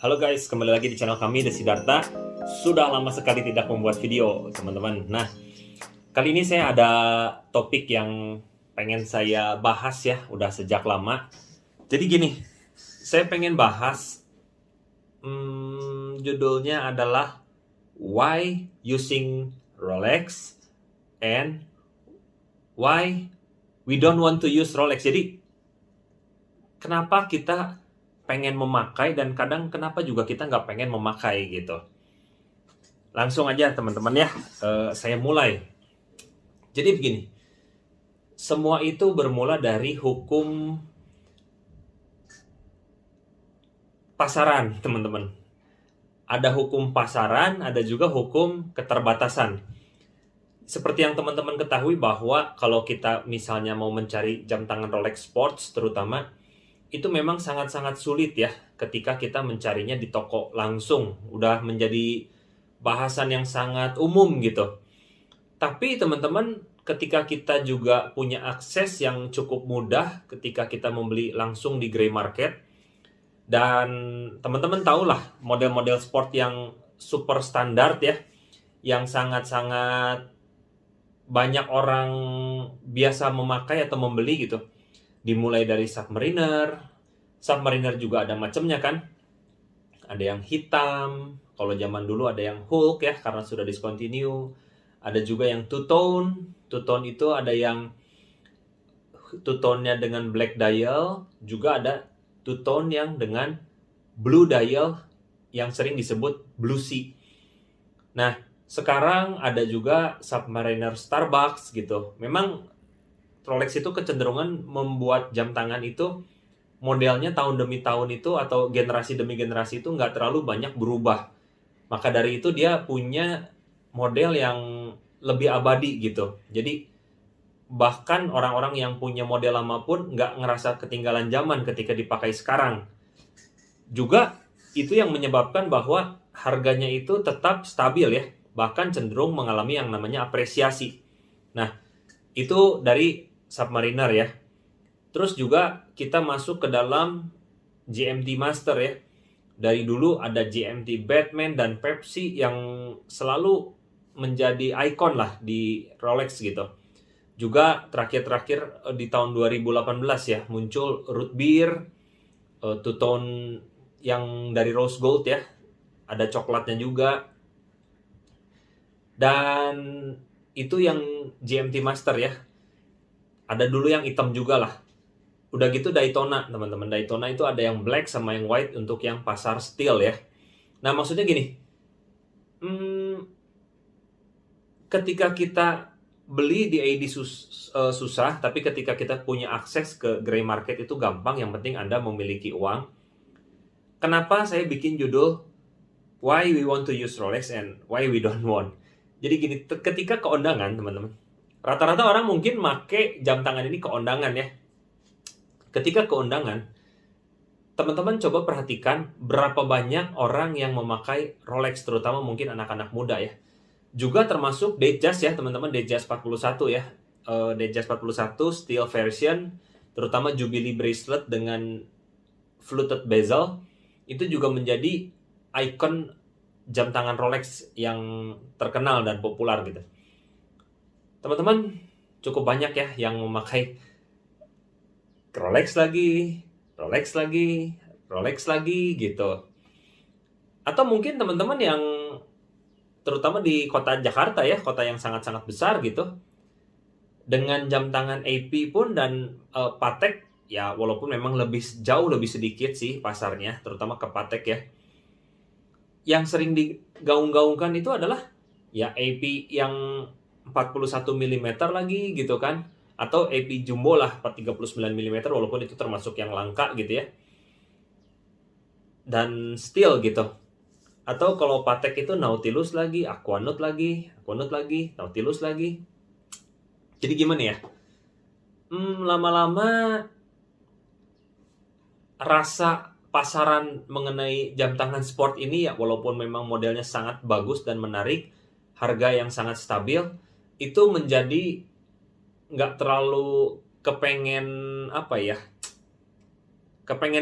Halo guys, kembali lagi di channel kami, Desidarta. Sudah lama sekali tidak membuat video, teman-teman. Nah, kali ini saya ada topik yang pengen saya bahas ya, udah sejak lama. Jadi gini, saya pengen bahas, judulnya adalah Why Using Rolex and Why We Don't Want to Use Rolex. Jadi, kenapa kita pengen memakai dan kadang kenapa juga kita nggak pengen memakai gitu. Langsung aja teman-teman ya, saya mulai. Jadi begini, semua itu bermula dari hukum pasaran teman-teman. Ada hukum pasaran, ada juga hukum keterbatasan. Seperti yang teman-teman ketahui bahwa kalau kita misalnya mau mencari jam tangan Rolex Sports terutama, itu memang sangat-sangat sulit ya ketika kita mencarinya di toko langsung. Udah menjadi bahasan yang sangat umum gitu. Tapi teman-teman, ketika kita juga punya akses yang cukup mudah ketika kita membeli langsung di gray market, dan teman-teman tahulah model-model sport yang super standar ya, yang sangat-sangat banyak orang biasa memakai atau membeli gitu. Dimulai dari Submariner juga ada macamnya kan. Ada yang hitam, kalau zaman dulu ada yang Hulk ya karena sudah discontinue. Ada juga yang two-tone. Two-tone itu ada yang two-tone-nya dengan black dial, juga ada two-tone yang dengan blue dial yang sering disebut Blue Sea. Nah, sekarang ada juga Submariner Starbucks gitu. Memang Rolex itu kecenderungan membuat jam tangan itu modelnya tahun demi tahun itu atau generasi demi generasi itu nggak terlalu banyak berubah. Maka dari itu dia punya model yang lebih abadi gitu. Jadi bahkan orang-orang yang punya model lama pun nggak ngerasa ketinggalan zaman ketika dipakai sekarang. Juga itu yang menyebabkan bahwa harganya itu tetap stabil ya. Bahkan cenderung mengalami yang namanya apresiasi. Nah, itu dari Submariner ya. Terus juga kita masuk ke dalam GMT Master ya. Dari dulu ada GMT Batman dan Pepsi yang selalu menjadi ikon lah di Rolex gitu. Juga terakhir-terakhir di tahun 2018 ya muncul Root Beer, two-tone yang dari rose gold ya. Ada coklatnya juga. Dan itu yang GMT Master ya. Ada dulu yang hitam juga lah. Udah gitu Daytona, teman-teman. Daytona itu ada yang black sama yang white untuk yang pasar steel ya. Nah, maksudnya gini. Ketika kita beli di AD susah, tapi ketika kita punya akses ke gray market itu gampang. Yang penting Anda memiliki uang. Kenapa saya bikin judul Why We Want to Use Rolex and Why We Don't Want? Jadi gini, ketika keundangan, teman-teman. Rata-rata orang mungkin make jam tangan ini keundangan ya. Ketika keundangan, teman-teman coba perhatikan berapa banyak orang yang memakai Rolex, terutama mungkin anak-anak muda ya. Juga termasuk Datejust ya, teman-teman, Datejust 41 ya. Datejust 41 steel version, terutama Jubilee bracelet dengan fluted bezel, itu juga menjadi ikon jam tangan Rolex yang terkenal dan populer gitu. Teman-teman, cukup banyak ya yang memakai Rolex lagi, Rolex lagi, Rolex lagi gitu. Atau mungkin teman-teman yang terutama di kota Jakarta ya, kota yang sangat-sangat besar gitu, dengan jam tangan AP pun dan Patek ya, walaupun memang jauh lebih sedikit sih pasarnya, terutama ke Patek ya. Yang sering digaung-gaungkan itu adalah ya AP yang 41 mm lagi gitu kan, atau AP jumbo lah 39 mm, walaupun itu termasuk yang langka gitu ya, dan steel gitu. Atau kalau Patek itu Nautilus lagi, Aquanaut lagi, Nautilus lagi. Jadi gimana ya, lama-lama rasa pasaran mengenai jam tangan sport ini ya, walaupun memang modelnya sangat bagus dan menarik, harga yang sangat stabil, itu menjadi nggak terlalu kepengen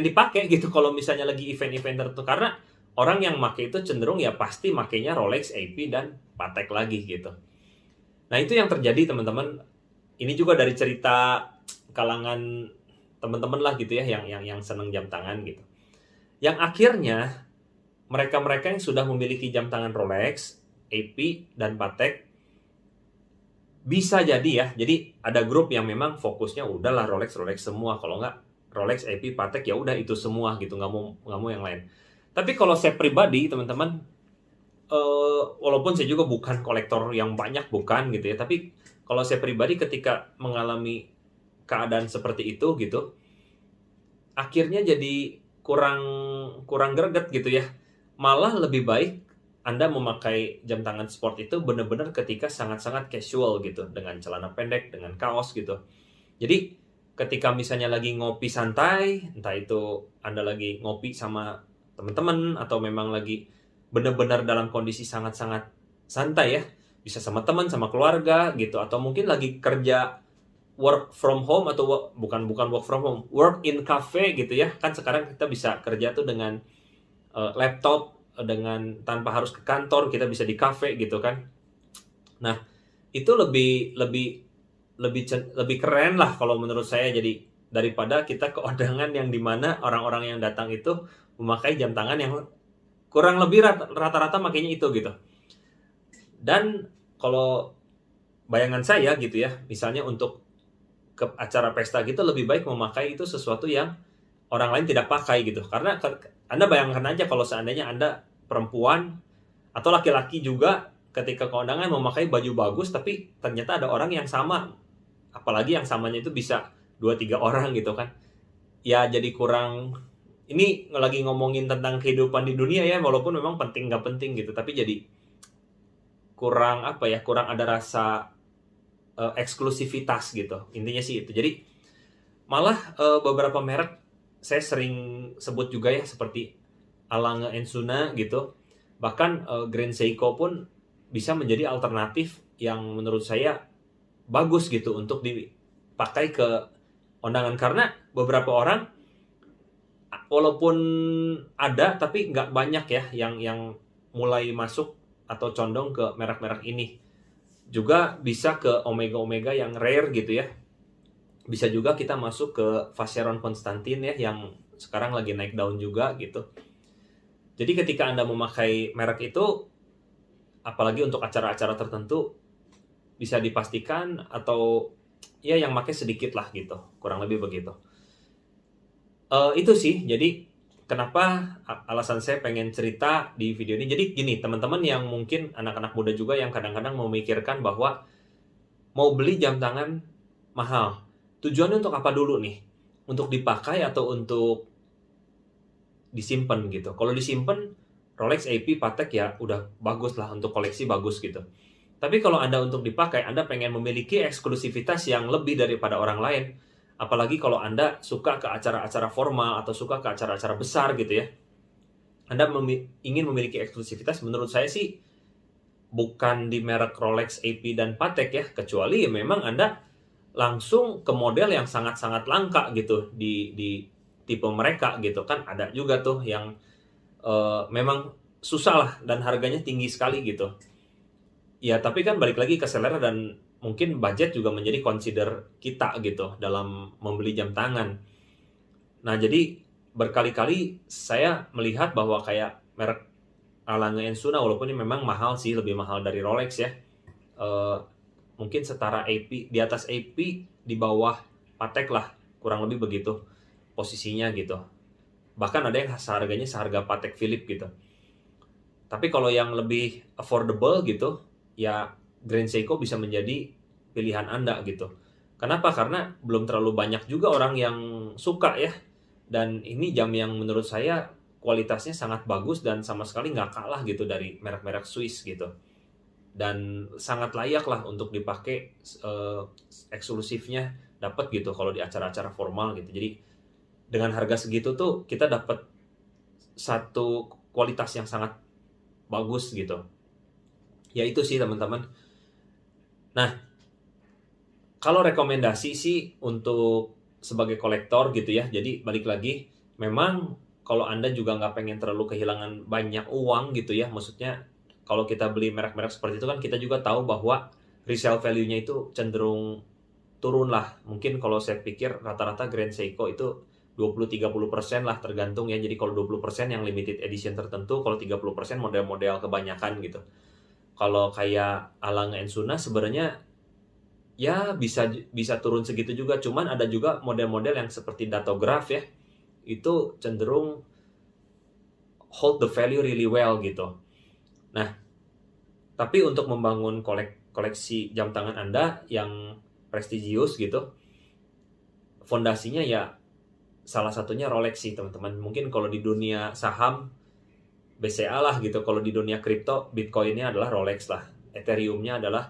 dipakai gitu kalau misalnya lagi event-event tertentu. Karena orang yang make itu cenderung ya pasti makainya Rolex, AP, dan Patek lagi gitu. Nah itu yang terjadi teman-teman. Ini juga dari cerita kalangan teman-teman lah gitu ya, yang seneng jam tangan gitu. Yang akhirnya mereka-mereka yang sudah memiliki jam tangan Rolex, AP, dan Patek bisa jadi ya. Jadi ada grup yang memang fokusnya udahlah Rolex semua. Kalau nggak Rolex, AP, Patek ya udah itu semua gitu, nggak mau yang lain. Tapi kalau saya pribadi teman-teman, walaupun saya juga bukan kolektor yang banyak, bukan gitu ya. Tapi kalau saya pribadi ketika mengalami keadaan seperti itu gitu, akhirnya jadi kurang greget gitu ya. Malah lebih baik Anda memakai jam tangan sport itu benar-benar ketika sangat-sangat casual gitu, dengan celana pendek, dengan kaos gitu. Jadi ketika misalnya lagi ngopi santai, entah itu Anda lagi ngopi sama teman-teman atau memang lagi benar-benar dalam kondisi sangat-sangat santai ya, bisa sama teman, sama keluarga gitu, atau mungkin lagi kerja work from home atau bukan work from home, work in cafe gitu ya. Kan sekarang kita bisa kerja tuh dengan laptop, dengan tanpa harus ke kantor, kita bisa di cafe gitu kan. Nah, itu lebih keren lah kalau menurut saya, jadi daripada kita ke undangan yang dimana orang-orang yang datang itu memakai jam tangan yang kurang lebih rata-rata makainya itu gitu. Dan kalau bayangan saya gitu ya, misalnya untuk ke acara pesta gitu lebih baik memakai itu sesuatu yang orang lain tidak pakai gitu. Karena Anda bayangkan aja kalau seandainya Anda perempuan atau laki-laki juga ketika ke undangan memakai baju bagus tapi ternyata ada orang yang sama, apalagi yang samanya itu bisa 2-3 orang gitu kan. Ya jadi kurang, ini lagi ngomongin tentang kehidupan di dunia ya, walaupun memang penting nggak penting gitu, tapi jadi kurang apa ya, kurang ada rasa eksklusivitas gitu. Intinya sih itu. Jadi malah beberapa merek saya sering sebut juga ya, seperti A. Lange & Söhne gitu. Bahkan Grand Seiko pun bisa menjadi alternatif yang menurut saya bagus gitu untuk dipakai ke undangan. Karena beberapa orang walaupun ada tapi nggak banyak ya yang mulai masuk atau condong ke merek-merek ini. Juga bisa ke Omega yang rare gitu ya. Bisa juga kita masuk ke Vacheron Constantin ya, yang sekarang lagi naik daun juga gitu. Jadi ketika Anda memakai merek itu, apalagi untuk acara-acara tertentu, bisa dipastikan atau ya yang pakai sedikit lah gitu, kurang lebih begitu. Itu sih, jadi kenapa alasan saya pengen cerita di video ini. Jadi gini teman-teman, yang mungkin anak-anak muda juga yang kadang-kadang memikirkan bahwa mau beli jam tangan mahal, tujuannya untuk apa dulu nih? Untuk dipakai atau untuk disimpan gitu? Kalau disimpan, Rolex, AP, Patek ya udah bagus lah, untuk koleksi bagus gitu. Tapi kalau Anda untuk dipakai, Anda pengen memiliki eksklusivitas yang lebih daripada orang lain, apalagi kalau Anda suka ke acara-acara formal atau suka ke acara-acara besar gitu ya, Anda ingin memiliki eksklusivitas, menurut saya sih bukan di merek Rolex, AP, dan Patek ya, kecuali ya memang Anda langsung ke model yang sangat-sangat langka gitu di tipe mereka gitu kan. Ada juga tuh yang memang susah lah dan harganya tinggi sekali gitu. Ya tapi kan balik lagi ke selera dan mungkin budget juga menjadi consider kita gitu dalam membeli jam tangan. Nah jadi berkali-kali saya melihat bahwa kayak merek A. Lange & Söhne, walaupun ini memang mahal sih, lebih mahal dari Rolex ya, mungkin setara AP, di atas AP, di bawah Patek lah, kurang lebih begitu posisinya gitu. Bahkan ada yang harganya seharga Patek Philippe gitu. Tapi kalau yang lebih affordable gitu, ya Grand Seiko bisa menjadi pilihan Anda gitu. Kenapa? Karena belum terlalu banyak juga orang yang suka ya. Dan ini jam yang menurut saya kualitasnya sangat bagus dan sama sekali nggak kalah gitu dari merek-merek Swiss gitu. Dan sangat layak lah untuk dipakai, eksklusifnya dapat gitu kalau di acara-acara formal gitu. Jadi dengan harga segitu tuh kita dapat satu kualitas yang sangat bagus gitu. Ya itu sih teman-teman. Nah, kalau rekomendasi sih untuk sebagai kolektor gitu ya. Jadi balik lagi, memang kalau Anda juga nggak pengen terlalu kehilangan banyak uang gitu ya, maksudnya kalau kita beli merek-merek seperti itu kan kita juga tahu bahwa resale value-nya itu cenderung turun lah. Mungkin kalau saya pikir rata-rata Grand Seiko itu 20-30% lah tergantung ya. Jadi kalau 20% yang limited edition tertentu, kalau 30% model-model kebanyakan gitu. Kalau kayak Alang Ensuna sebenarnya ya bisa turun segitu juga, cuman ada juga model-model yang seperti Datograph ya, itu cenderung hold the value really well gitu. Nah, tapi untuk membangun koleksi jam tangan Anda yang prestisius gitu, fondasinya ya salah satunya Rolex sih teman-teman. Mungkin kalau di dunia saham BCA lah gitu, kalau di dunia kripto Bitcoin-nya adalah Rolex lah, Ethereum-nya adalah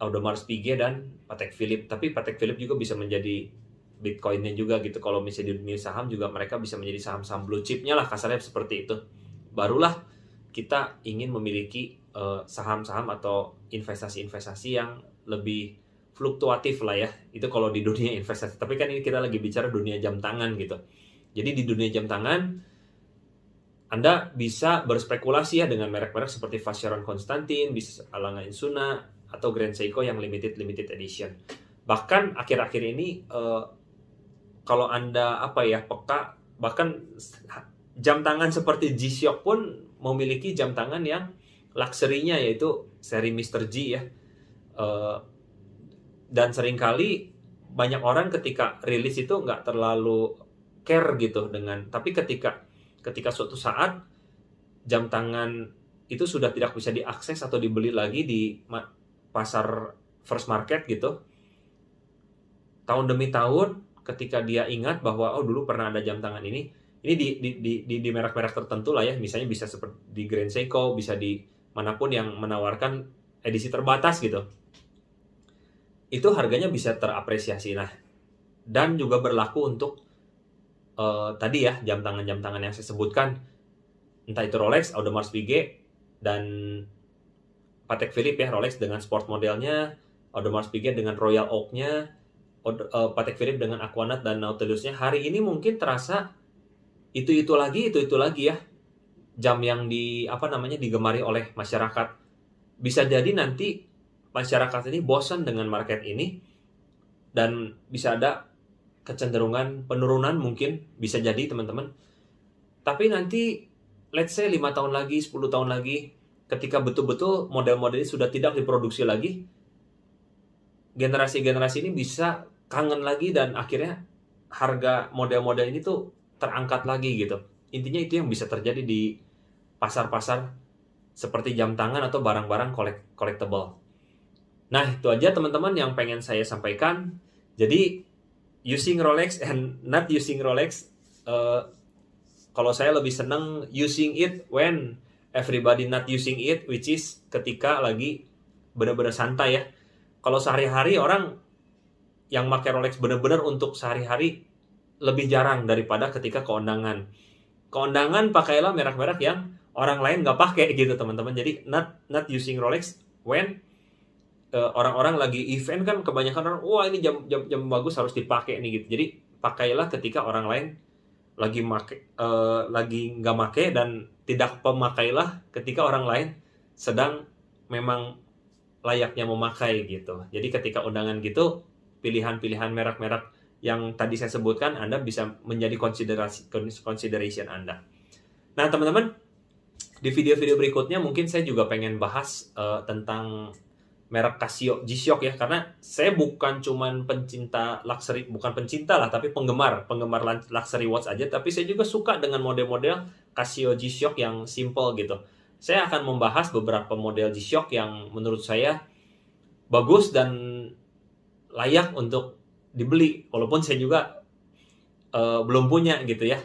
Audemars Piguet dan Patek Philippe. Tapi Patek Philippe juga bisa menjadi Bitcoin-nya juga gitu. Kalau misalnya di dunia saham juga mereka bisa menjadi saham-saham blue chip-nya lah, kasarnya seperti itu. Barulah kita ingin memiliki saham-saham atau investasi-investasi yang lebih fluktuatif lah ya. Itu kalau di dunia investasi. Tapi kan ini kita lagi bicara dunia jam tangan gitu. Jadi di dunia jam tangan Anda bisa berspekulasi ya dengan merek-merek seperti Vacheron Constantin, bisa Alang Ensuna, atau Grand Seiko yang limited edition. Bahkan akhir-akhir ini kalau Anda peka, bahkan jam tangan seperti G-Shock pun memiliki jam tangan yang luxury-nya, yaitu seri Mr. G ya. Dan seringkali banyak orang ketika rilis itu nggak terlalu care gitu tapi ketika suatu saat jam tangan itu sudah tidak bisa diakses atau dibeli lagi di pasar first market gitu, tahun demi tahun ketika dia ingat bahwa dulu pernah ada jam tangan ini di merek-merek tertentu lah ya, misalnya bisa seperti di Grand Seiko, bisa di manapun yang menawarkan edisi terbatas gitu, itu harganya bisa terapresiasi. Nah, dan juga berlaku untuk tadi ya jam tangan yang saya sebutkan, entah itu Rolex, Audemars Piguet, dan Patek Philippe ya, Rolex dengan sport modelnya, Audemars Piguet dengan Royal Oak-nya, Patek Philippe dengan Aquanaut dan Nautilus-nya. Hari ini mungkin terasa itu lagi ya jam yang digemari oleh masyarakat. Bisa jadi nanti masyarakat ini bosan dengan market ini dan bisa ada kecenderungan penurunan, mungkin bisa jadi teman-teman. Tapi nanti let's say 5 tahun lagi, 10 tahun lagi, ketika betul-betul model-model ini sudah tidak diproduksi lagi, generasi-generasi ini bisa kangen lagi dan akhirnya harga model-model ini tuh terangkat lagi gitu. Intinya itu yang bisa terjadi di pasar-pasar seperti jam tangan atau barang-barang collectible. Nah, itu aja teman-teman yang pengen saya sampaikan. Jadi, using Rolex and not using Rolex, kalau saya lebih senang using it when everybody not using it, which is ketika lagi benar-benar santai ya. Kalau sehari-hari orang yang pakai Rolex benar-benar untuk sehari-hari lebih jarang daripada ketika keundangan. Keundangan pakailah merek-merek yang orang lain nggak pakai gitu teman-teman. Jadi not using Rolex when orang-orang lagi event kan kebanyakan orang, wah ini jam bagus harus dipakai nih gitu. Jadi pakailah ketika orang lain lagi nggak pakai, dan tidak pemakailah ketika orang lain sedang memang layaknya memakai gitu. Jadi ketika undangan gitu, pilihan-pilihan merek-merek yang tadi saya sebutkan Anda bisa menjadi consideration Anda. Nah teman-teman, di video-video berikutnya mungkin saya juga pengen bahas tentang merek Casio G-Shock ya, karena saya bukan cuman pencinta luxury, bukan pencinta lah, tapi penggemar luxury watch aja, tapi saya juga suka dengan model-model Casio G-Shock yang simple gitu. Saya akan membahas beberapa model G-Shock yang menurut saya bagus dan layak untuk dibeli, walaupun saya juga belum punya gitu ya,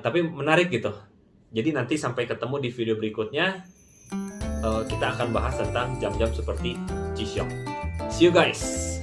tapi menarik gitu. Jadi nanti sampai ketemu di video berikutnya, kita akan bahas tentang jam-jam seperti G-Shock. See you guys!